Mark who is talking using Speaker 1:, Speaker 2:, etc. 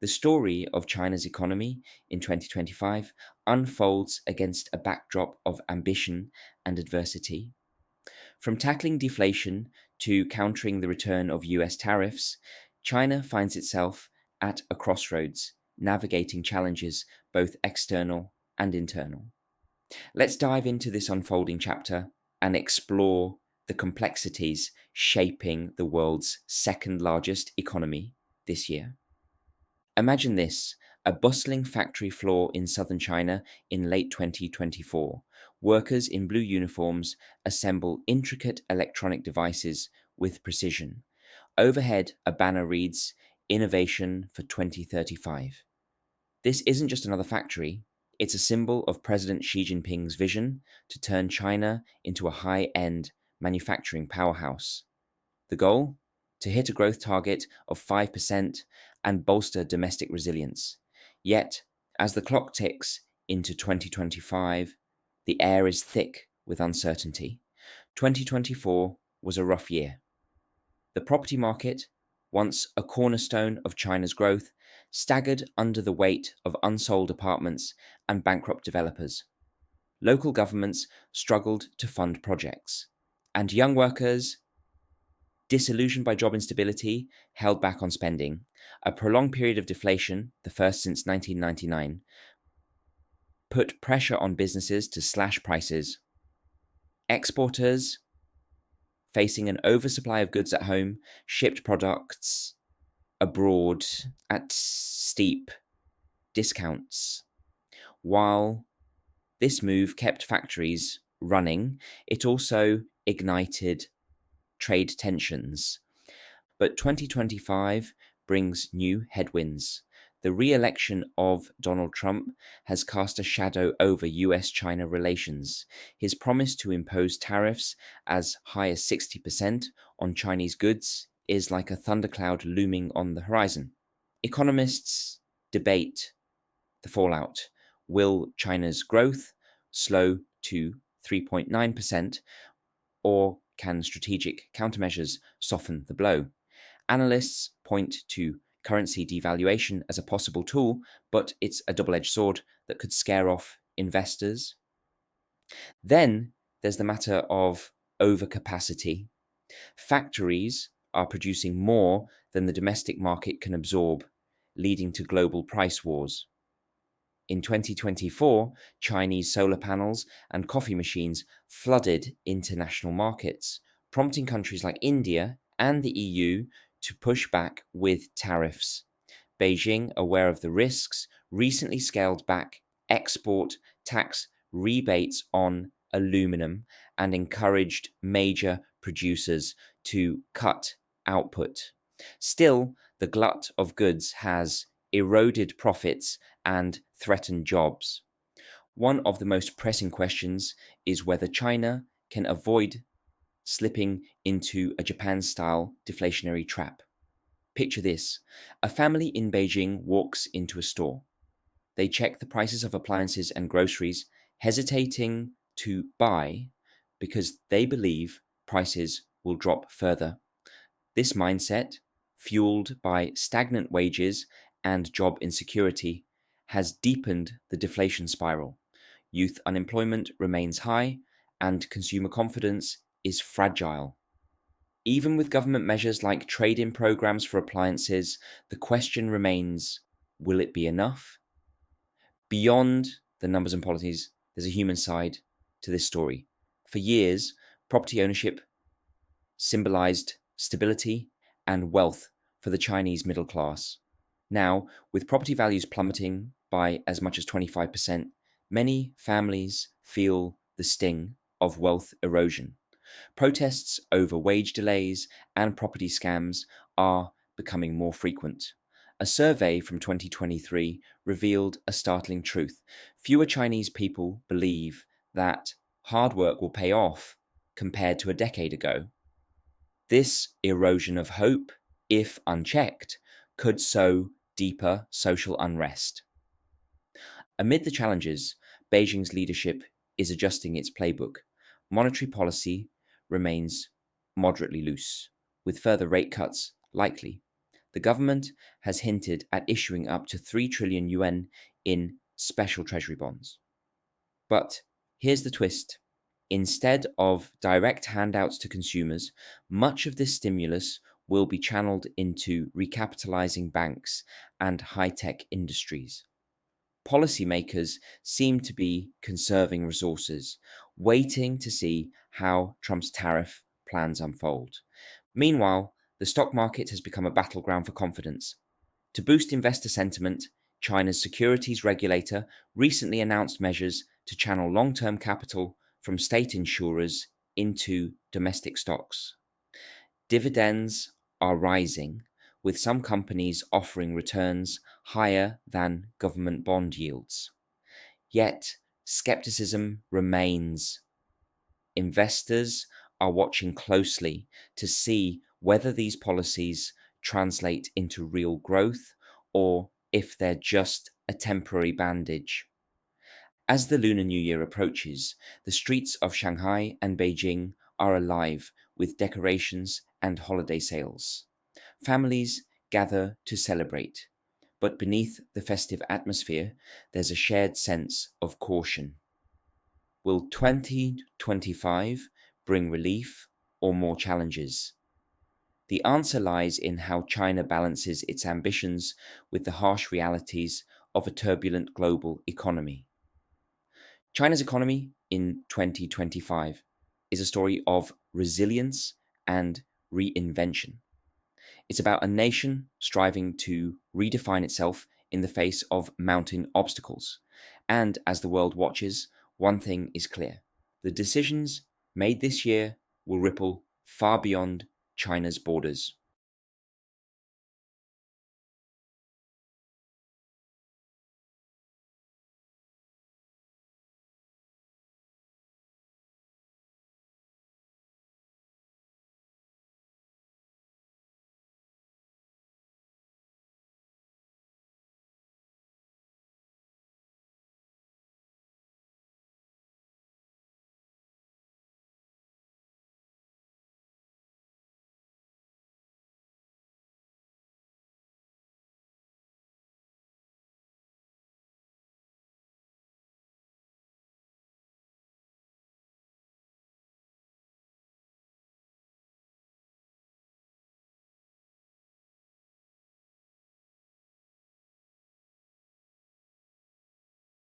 Speaker 1: The story of China's economy in 2025 unfolds against a backdrop of ambition and adversity. From tackling deflation to countering the return of US tariffs, China finds itself at a crossroads, navigating challenges both external and internal. Let's dive into this unfolding chapter and explore the complexities shaping the world's second largest economy this year. Imagine this: a bustling factory floor in southern China in late 2024. Workers in blue uniforms assemble intricate electronic devices with precision. Overhead, a banner reads, "Innovation for 2035." This isn't just another factory, it's a symbol of President Xi Jinping's vision to turn China into a high end manufacturing powerhouse. The goal? To hit a growth target of 5% and bolster domestic resilience. Yet, as the clock ticks into 2025, the air is thick with uncertainty. 2024 was a rough year. The property market, once a cornerstone of China's growth, staggered under the weight of unsold apartments and bankrupt developers. Local governments struggled to fund projects, and young workers, disillusioned by job instability, held back on spending. A prolonged period of deflation, the first since 1999, put pressure on businesses to slash prices. Exporters, facing an oversupply of goods at home, shipped products abroad at steep discounts. While this move kept factories running, it also ignited trade tensions. But 2025 brings new headwinds. The re-election of Donald Trump has cast a shadow over US-China relations. His promise to impose tariffs as high as 60% on Chinese goods is like a thundercloud looming on the horizon. Economists debate the fallout. Will China's growth slow to 3.9%, or can strategic countermeasures soften the blow? Analysts point to currency devaluation as a possible tool, but it's a double-edged sword that could scare off investors. Then there's the matter of overcapacity. Factories are producing more than the domestic market can absorb, leading to global price wars. In 2024, Chinese solar panels and coffee machines flooded international markets, prompting countries like India and the EU to push back with tariffs. Beijing, aware of the risks, recently scaled back export tax rebates on aluminum and encouraged major producers to cut output. Still, the glut of goods has eroded profits and threatened jobs. One of the most pressing questions is whether China can avoid slipping into a Japan-style deflationary trap. Picture this: a family in Beijing walks into a store. They check the prices of appliances and groceries, hesitating to buy because they believe prices will drop further. This mindset, fueled by stagnant wages and job insecurity, has deepened the deflation spiral. Youth unemployment remains high, and consumer confidence is fragile. Even with government measures like trade-in programs for appliances, the question remains, will it be enough? Beyond the numbers and policies, there's a human side to this story. For years, property ownership symbolized stability and wealth for the Chinese middle class. Now, with property values plummeting by as much as 25%, many families feel the sting of wealth erosion. Protests over wage delays and property scams are becoming more frequent. A survey from 2023 revealed a startling truth. Fewer Chinese people believe that hard work will pay off compared to a decade ago. This erosion of hope, if unchecked, could sow deeper social unrest. Amid the challenges, Beijing's leadership is adjusting its playbook. Monetary policy remains moderately loose, with further rate cuts likely. The government has hinted at issuing up to 3 trillion yuan in special treasury bonds. But here's the twist. Instead of direct handouts to consumers, much of this stimulus will be channeled into recapitalizing banks and high-tech industries. Policymakers seem to be conserving resources, waiting to see how Trump's tariff plans unfold. Meanwhile, the stock market has become a battleground for confidence. To boost investor sentiment, China's securities regulator recently announced measures to channel long term capital from state insurers into domestic stocks. Dividends are rising, with some companies offering returns higher than government bond yields. Yet, skepticism remains. Investors are watching closely to see whether these policies translate into real growth or if they're just a temporary bandage. As the Lunar New Year approaches, the streets of Shanghai and Beijing are alive with decorations and holiday sales. Families gather to celebrate, but beneath the festive atmosphere, there's a shared sense of caution. Will 2025 bring relief or more challenges? The answer lies in how China balances its ambitions with the harsh realities of a turbulent global economy. China's economy in 2025 is a story of resilience and reinvention. It's about a nation striving to redefine itself in the face of mounting obstacles. And as the world watches, one thing is clear. The decisions made this year will ripple far beyond China's borders.